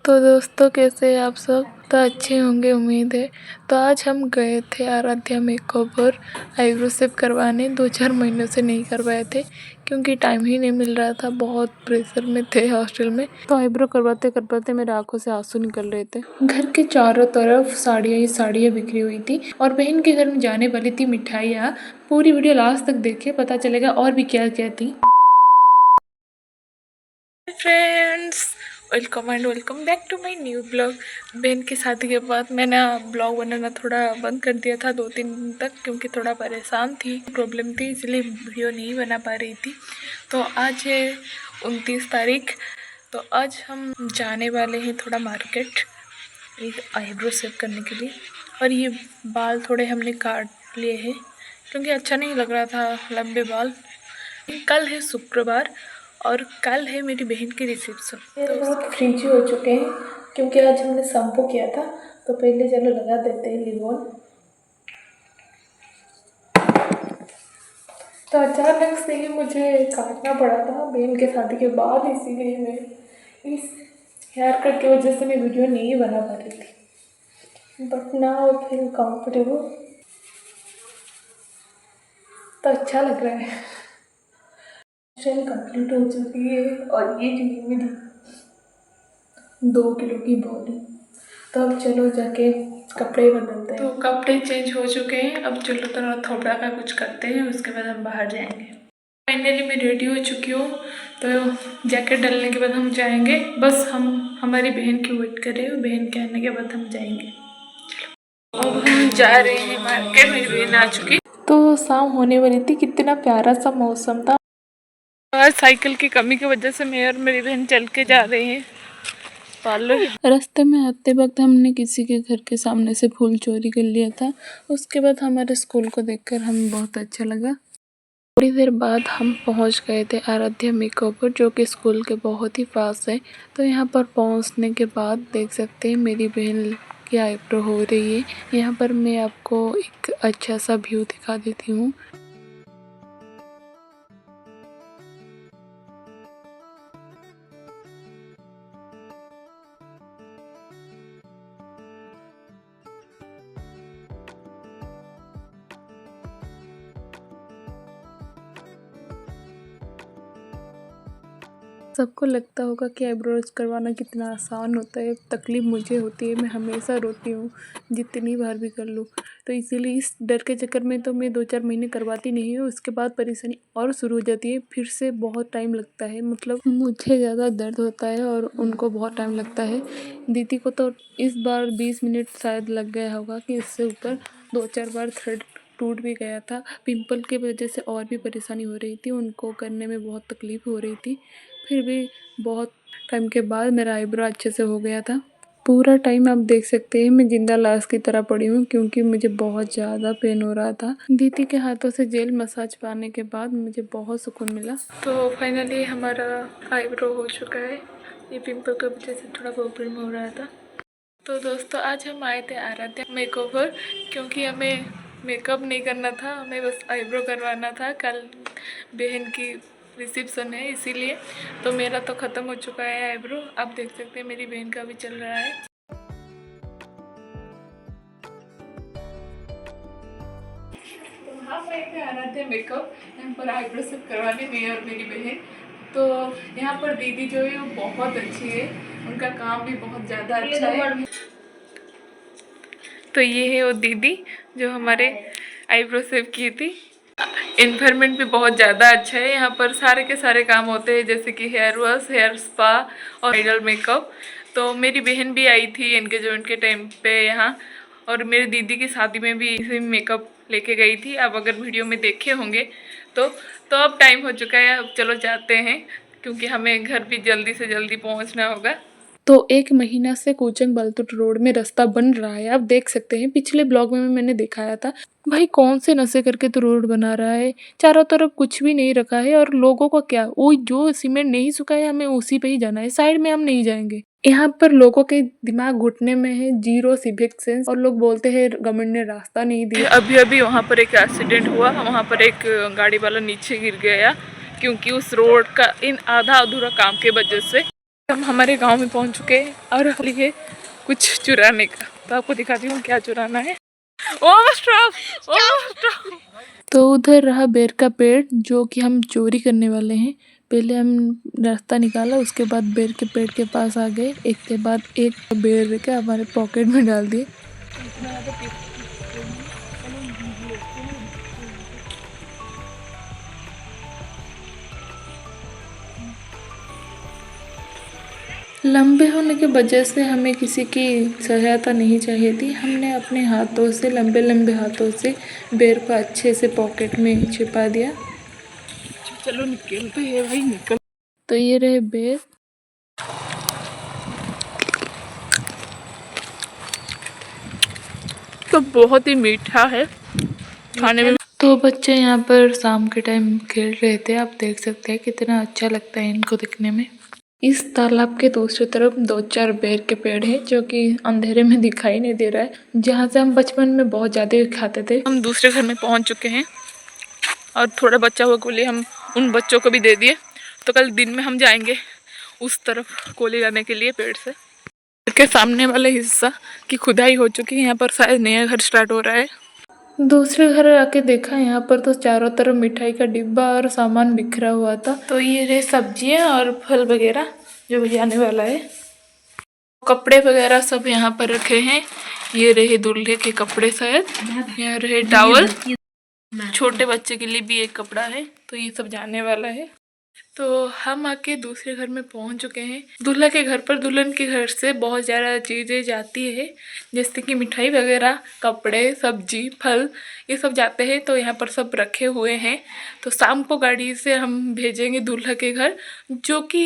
तो दोस्तों कैसे हैं आप सब। तो अच्छे होंगे उम्मीद है। तो आज हम गए थे आराध्या मेकओवर आईब्रो शेप करवाने। 2-4 महीनों से नहीं करवाए थे क्योंकि टाइम ही नहीं मिल रहा था, बहुत प्रेशर में थे हॉस्टल में। तो आईब्रो करवाते करवाते मेरे आंखों से आंसू निकल रहे थे। घर के चारों तरफ साड़ियाँ ही साड़ियाँ बिखरी हुई थी और बहन के घर में जाने वाली थी मिठाइयाँ। पूरी वीडियो लास्ट तक देखिए, पता चलेगा और भी क्या क्या थी। Friends, welcome and welcome back to my new blog. बहन की शादी के बाद मैंने ब्लॉग बनाना थोड़ा बंद कर दिया था 2-3 दिन तक, क्योंकि थोड़ा परेशान थी, प्रॉब्लम थी, इसलिए वीडियो नहीं बना पा रही थी। तो आज है 29 तारीख। तो आज हम जाने वाले हैं थोड़ा मार्केट एक आईब्रो शेप करने के लिए। और ये बाल थोड़े हमने काट लिए हैं क्योंकि अच्छा नहीं लग रहा था लंबे बाल। कल है शुक्रवार और कल है मेरी बहन की रिसेप्शन। तो बहुत फ्रीजी हो चुके हैं क्योंकि आज हमने शैम्पू किया था। तो पहले चलो लगा देते हैं लिवोन। तो अचानक से ही मुझे काटना पड़ा था बहन के शादी के बाद, इसीलिए मैं इस हेयर कट की वजह से मैं वीडियो नहीं बना पा रही थी। But now I feel comfortable, तो अच्छा लग रहा है। ट्रेन कंप्लीट हो चुकी है और ये जो मेरी 2 किलो की बॉडी। तो अब चलो जाके कपड़े बदलते हैं। तो कपड़े चेंज हो चुके हैं, अब चलो थोड़ा थोड़ा का कुछ करते हैं, उसके बाद हम बाहर जाएंगे। फाइनली मैं रेडी हो चुकी हूँ। तो जैकेट डालने के बाद हम जाएंगे। बस हम हमारी बहन की वेट कर रहे हैं, बहन के आने के बाद हम जाएंगे। अब हम जा रहे हैं मार्केट, मेरी बहन आ चुकी। तो शाम होने वाली थी, कितना प्यारा सा मौसम था। आज साइकिल की कमी की वजह से मैं और मेरी बहन चल के जा रहे हैं पार्लर। रास्ते में आते वक्त हमने किसी के घर के सामने से फूल चोरी कर लिया था। उसके बाद हमारे स्कूल को देखकर हमें बहुत अच्छा लगा। थोड़ी देर बाद हम पहुंच गए थे आराध्या मेकओवर, जो कि स्कूल के बहुत ही पास है। तो यहाँ पर पहुंचने के बाद देख सकते हैं मेरी बहन की आईब्रो हो रही है। यहाँ पर मैं आपको एक अच्छा सा व्यू दिखा देती हूँ। सबको लगता होगा कि आईब्रोज करवाना कितना आसान होता है। तकलीफ़ मुझे होती है, मैं हमेशा रोती हूँ जितनी बार भी कर लूँ। तो इसीलिए इस डर के चक्कर में तो मैं 2-4 महीने करवाती नहीं हूँ। उसके बाद परेशानी और शुरू हो जाती है, फिर से बहुत टाइम लगता है। मतलब मुझे ज़्यादा दर्द होता है और उनको बहुत टाइम लगता है। दीदी को तो इस बार 20 मिनट शायद लग गया होगा कि इससे ऊपर 2-4 बार थ्रेड टूट भी गया था। पिंपल की वजह से और भी परेशानी हो रही थी, उनको करने में बहुत तकलीफ़ हो रही थी। फिर भी बहुत टाइम के बाद मेरा आईब्रो अच्छे से हो गया था। पूरा टाइम आप देख सकते हैं मैं जिंदा लाश की तरह पड़ी हूँ क्योंकि मुझे बहुत ज़्यादा पेन हो रहा था। दीदी के हाथों से जेल मसाज पाने के बाद मुझे बहुत सुकून मिला। तो फाइनली हमारा आईब्रो हो चुका है। ये पिंपल की वजह से थोड़ा प्रॉब्लम हो रहा था। तो दोस्तों आज हम आए थे आराध्या मेकओवर क्योंकि हमें मेकअप नहीं करना था, हमें बस आईब्रो करवाना था। कल बहन की रिसेप्शन है इसीलिए। तो मेरा तो ख़त्म हो चुका है आईब्रो, आप देख सकते हैं मेरी बहन का भी चल रहा है। तो हम आए थे आराध्या मेकअप, यहाँ पर आईब्रो सब करवाने में और मेरी बहन। तो यहाँ पर दीदी जो है वो बहुत अच्छी है, उनका काम भी बहुत ज़्यादा अच्छा है। तो ये है वो दीदी जो हमारे आईब्रो शेव की थी। इन्वायरमेंट भी बहुत ज़्यादा अच्छा है, यहाँ पर सारे के सारे काम होते हैं जैसे कि हेयर वॉश, हेयर स्पा और ब्राइडल मेकअप। तो मेरी बहन भी आई थी एंगेजमेंट के टाइम पे यहाँ, और मेरी दीदी की शादी में भी इसी मेकअप लेके गई थी। अब अगर वीडियो में देखे होंगे तो अब टाइम हो चुका है, अब चलो जाते हैं क्योंकि हमें घर भी जल्दी से जल्दी पहुँचना होगा। तो 1 महीना से कोचंग बलतुट रोड में रास्ता बन रहा है, आप देख सकते हैं। पिछले ब्लॉग में मैंने दिखाया था। भाई कौन से नशे करके तो रोड बना रहा है, चारों तरफ कुछ भी नहीं रखा है। और लोगों को क्या, वो जो सीमेंट नहीं सूखा है हमें उसी पे ही जाना है, साइड में हम नहीं जाएंगे। यहाँ पर लोगों के दिमाग घुटने में है, जीरो सिविक सेंस। और लोग बोलते हैं गवर्नमेंट ने रास्ता नहीं दिया। अभी अभी वहाँ पर एक एक्सीडेंट हुआ, वहाँ पर एक गाड़ी वाला नीचे गिर गया क्योंकि उस रोड का इन आधा अधूरा काम के वजह से। हम हमारे गांव में पहुंच चुके हैं और हली है कुछ चुराने का, तो आपको दिखाती हूँ क्या चुराना है। ओ स्टॉप, ओ स्टॉप। तो उधर रहा बेर का पेड़ जो कि हम चोरी करने वाले हैं। पहले हम रास्ता निकाला, उसके बाद बेर के पेड़ के पास आ गए, एक के बाद एक बेर लेके हमारे पॉकेट में डाल दिए। लंबे होने की वजह से हमें किसी की सहायता नहीं चाहिए थी। हमने अपने हाथों से, लंबे लंबे हाथों से बेर को अच्छे से पॉकेट में छिपा दिया। चलो निकलते हैं भाई, निकल। तो ये रहे बेर। तो बहुत ही मीठा है खाने में। तो बच्चे यहाँ पर शाम के टाइम खेल रहे थे, आप देख सकते हैं कितना अच्छा लगता है इनको दिखने में। इस तालाब के दूसरी तरफ 2-4 बेर के पेड़ है जो कि अंधेरे में दिखाई नहीं दे रहा है, जहाँ से हम बचपन में बहुत ज़्यादा खाते थे। हम दूसरे घर में पहुँच चुके हैं और थोड़ा बचा हुआ कोली हम उन बच्चों को भी दे दिए। तो कल दिन में हम जाएंगे उस तरफ कोली लाने के लिए पेड़ से। घर के सामने वाले हिस्सा की खुदाई हो चुकी है, यहाँ पर शायद नया घर स्टार्ट हो रहा है। दूसरे घर आके देखा, यहाँ पर तो चारों तरफ मिठाई का डिब्बा और सामान बिखरा हुआ था। तो ये रहे सब्जियां और फल वगैरह जो भी आने वाला है। कपड़े वगैरह सब यहाँ पर रखे हैं। ये रहे दूल्हे के कपड़े, शायद यहाँ रहे टॉवल, छोटे बच्चे के लिए भी एक कपड़ा है। तो ये सब जाने वाला है। तो हम आके दूसरे घर में पहुंच चुके हैं। दूल्हा के घर पर दुल्हन के घर से बहुत ज़्यादा चीज़ें जाती है, जैसे कि मिठाई वगैरह, कपड़े, सब्जी, फल, ये सब जाते हैं। तो यहाँ पर सब रखे हुए हैं। तो शाम को गाड़ी से हम भेजेंगे दूल्हा के घर, जो कि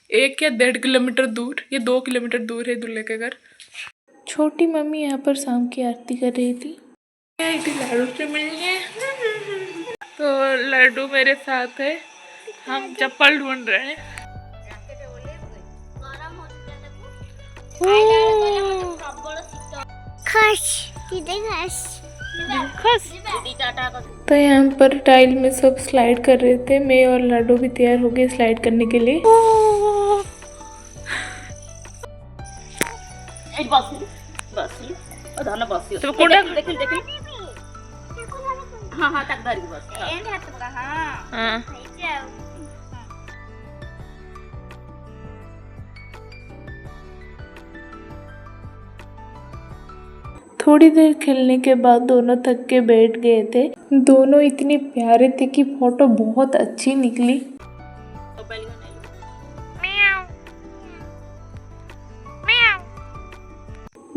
1 या 1.5 किलोमीटर दूर, ये 2 किलोमीटर दूर है दूल्हे के घर। छोटी मम्मी यहाँ पर शाम की आरती कर रही थी। लाडू से मिलने। तो लड्डू मेरे साथ है, हम चप्पल ढूंढ रहे हैं। तो यहाँ पर टाइल में सब स्लाइड कर रहे थे, मैं और लाडू भी तैयार हो गए स्लाइड करने के लिए। तो कोड़ा देखिल देखिल। हाँ हाँ तक धरी बस। हाँ थोड़ी देर खेलने के बाद दोनों थक के बैठ गए थे। दोनों इतने प्यारे थे कि फोटो बहुत अच्छी निकली।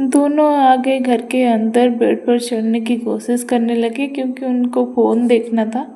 दोनों आगे घर के अंदर बेड पर चढ़ने की कोशिश करने लगे क्योंकि उनको फोन देखना था।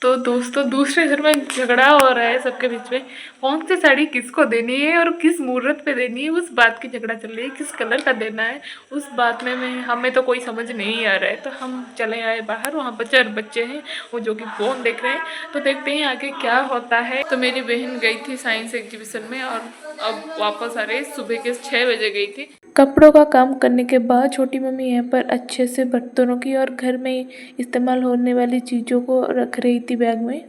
तो दोस्तों दूसरे घर में झगड़ा हो रहा है सबके बीच में, कौन सी साड़ी किसको देनी है और किस मुहूर्त पे देनी है, उस बात की झगड़ा चल रही है। किस कलर का देना है उस बात में हमें तो कोई समझ नहीं आ रहा है। तो हम चले आए बाहर, वहाँ पर 4 बच्चे हैं वो जो कि फ़ोन देख रहे हैं। तो देखते हैं आगे क्या होता है। तो मेरी बहन गई थी साइंस एग्जीबिशन में और अब वापस आ रही, सुबह के 6 बजे गई थी। कपड़ों का काम करने के बाद छोटी मम्मी यहाँ पर अच्छे से बर्तनों की और घर में इस्तेमाल होने वाली चीज़ों को रख रही थी बैग में।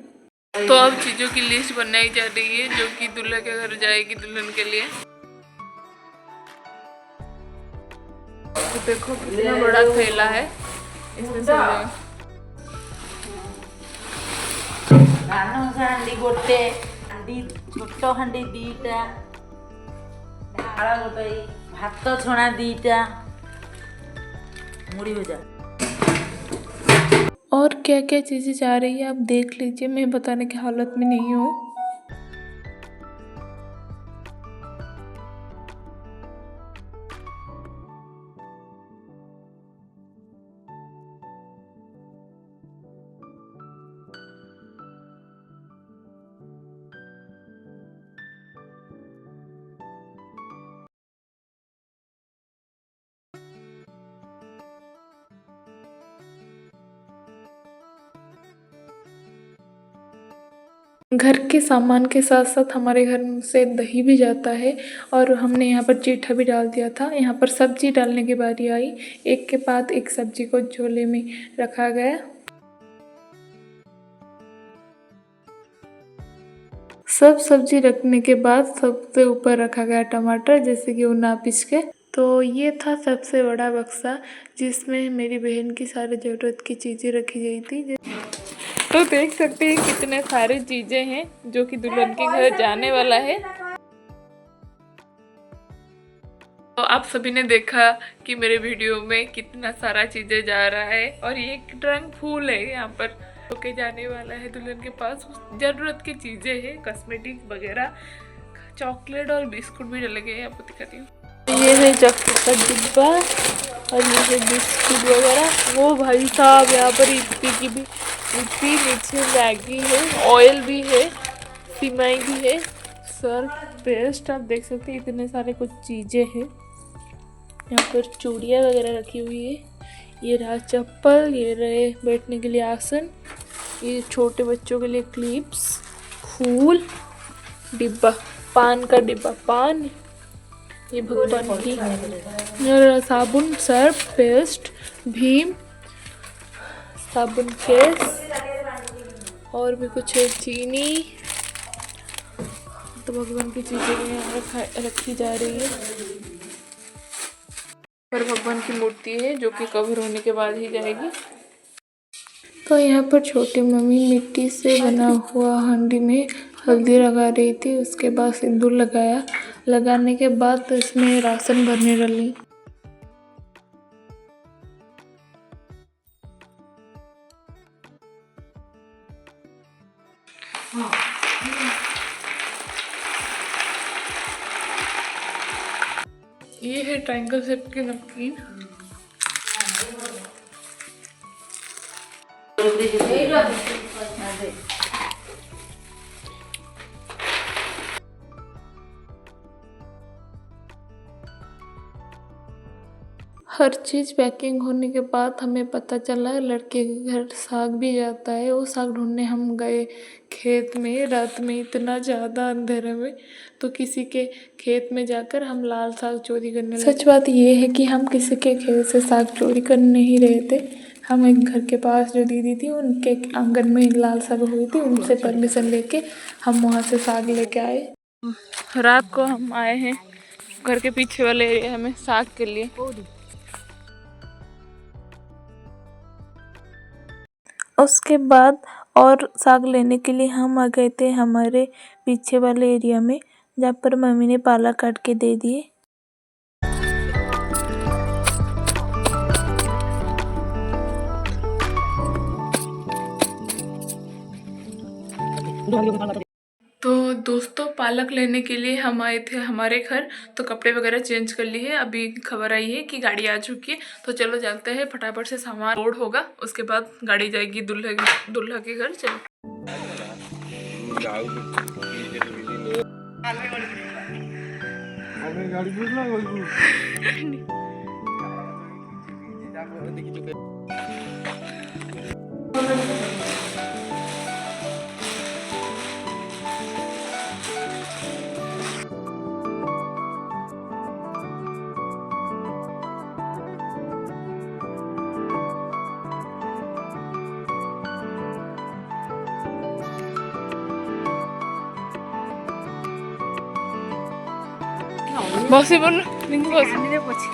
तो अब चीज़ों की लिस्ट बनाई जा रही है जो कि दूल्हे के घर जाएगी दुल्हन के लिए। तो देखो कितना बड़ा थैला है, इसमें सब जगह। हांडी गोटे हांडी छोट हांडी दीटा डाल गोटे भात छणा दीटा मुड़ी भजा और क्या क्या चीज़ें जा रही है आप देख लीजिए, मैं बताने की हालत में नहीं हूँ। घर के सामान के साथ साथ हमारे घर से दही भी जाता है और हमने यहाँ पर जीठा भी डाल दिया था। यहाँ पर सब्जी डालने की बारी आई, एक के बाद एक सब्जी को झोले में रखा गया। सब सब्जी रखने के बाद सबसे ऊपर रखा गया टमाटर, जैसे कि वो ना पिसके। तो ये था सबसे बड़ा बक्सा जिसमें मेरी बहन की सारी ज़रूरत की चीज़ें रखी गई थी। तो देख सकते हैं कितने सारे चीजें हैं जो कि दुल्हन के घर जाने वाला है। तो आप सभी ने देखा कि मेरे वीडियो में कितना सारा चीजें जा रहा है और ये एक ट्रंक फूल है यहाँ पर होके जाने वाला है दुल्हन के पास। जरूरत की चीजें हैं, कॉस्मेटिक वगैरह, चॉकलेट और बिस्कुट भी डले गए हैं, आपको दिखाती हूँ। ये है चॉकलेट का डिब्बा और ये है बिस्कुट वगैरह। वो भाई साहब यहाँ पर इतनी नीचे मैगी है, ऑयल भी है, सिमाई भी है, सर्फ, पेस्ट, आप देख सकते हैं इतने सारे कुछ चीज़ें हैं। यहाँ पर चूड़ियाँ वगैरह रखी हुई है। ये रहा चप्पल, ये रहे बैठने के लिए आसन, ये छोटे बच्चों के लिए क्लिप्स, फूल, डिब्बा, पान का डिब्बा, पान, ये भगवान की, साबुन, सर्फ, पेस्ट, भीम, साबुन केस और भी कुछ है, चीनी। तो भगवान की चीज़ें यहाँ रखी जा रही है। पर भगवान की मूर्ति है जो कि कवर होने के बाद ही जाएगी। तो यहाँ पर छोटी मम्मी मिट्टी से बना हुआ हांडी में हल्दी लगा रही थी। उसके बाद सिंदूर लगाया, लगाने के बाद तो इसमें राशन भरने डली। ये है ट्रायंगल शेप की नमकीन। हर चीज़ पैकिंग होने के बाद हमें पता चला लड़के के घर साग भी जाता है। वो साग ढूंढने हम गए खेत में रात में, इतना ज़्यादा अंधेरे में, तो किसी के खेत में जाकर हम लाल साग चोरी करने लगे। सच बात ये है कि हम किसी के खेत से साग चोरी करने नहीं रहे थे। हम एक घर के पास जो दीदी थी उनके आंगन में लाल साग हुई थी, उनसे परमिशन लेके हम वहाँ से साग लेके आए। रात को हम आए हैं घर के पीछे वाले एरिया में साग के लिए। उसके बाद और साग लेने के लिए हम आ गए थे हमारे पीछे वाले एरिया में, जहाँ पर मम्मी ने पालक काट के दे दिए। तो दोस्तों पालक लेने के लिए हम आए थे हमारे घर, तो कपड़े वगैरह चेंज कर लिए हैं। अभी खबर आई है कि गाड़ी आ चुकी है, तो चलो चलते हैं, फटाफट से सामान लोड होगा, उसके बाद गाड़ी जाएगी दुल्हा के घर। चलो बस बोल बस।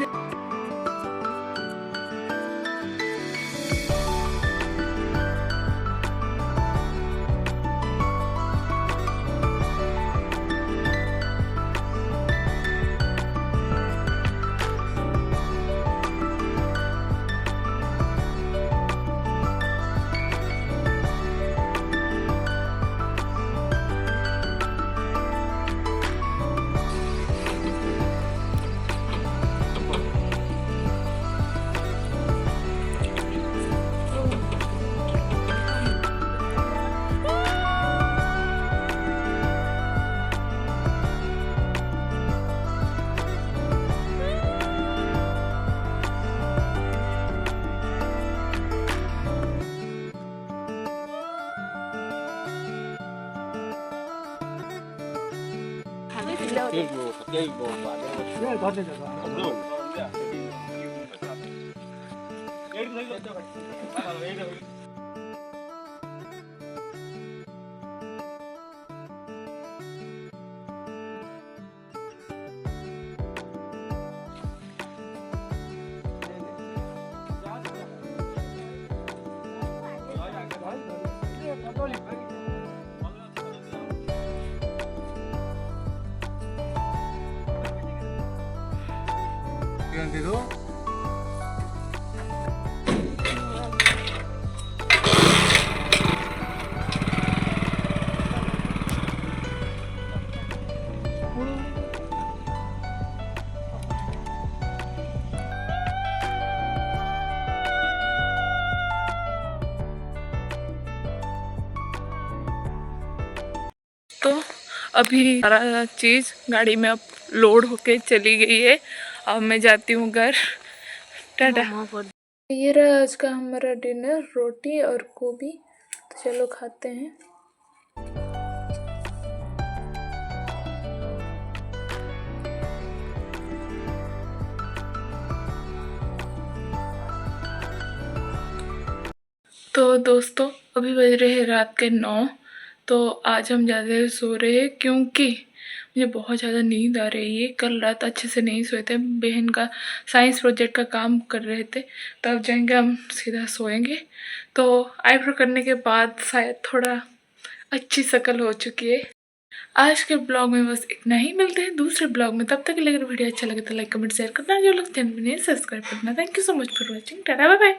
तो अभी सारा चीज़ गाड़ी में अब लोड होके चली गई है। अब मैं जाती हूँ घर। टाटा। ये रहा आज का हमारा डिनर, रोटी और गोभी। तो चलो खाते हैं। तो दोस्तों अभी बज रहे हैं रात के 9। तो आज हम ज़्यादा सो रहे हैं क्योंकि मुझे बहुत ज़्यादा नींद आ रही है। कल रात अच्छे से नहीं सोए थे, बहन का साइंस प्रोजेक्ट का काम कर रहे थे। तो अब जाएंगे हम सीधा सोएंगे। तो आईब्रो करने के बाद शायद थोड़ा अच्छी शक्ल हो चुकी है। आज के ब्लॉग में बस इतना ही। मिलते हैं दूसरे ब्लॉग में। तब तक के लिए अगर वीडियो अच्छा लगे तो लाइक कमेंट शेयर करना, जो लोग चैनल में सब्सक्राइब करना। Thank you so much for watching. Tata bye bye.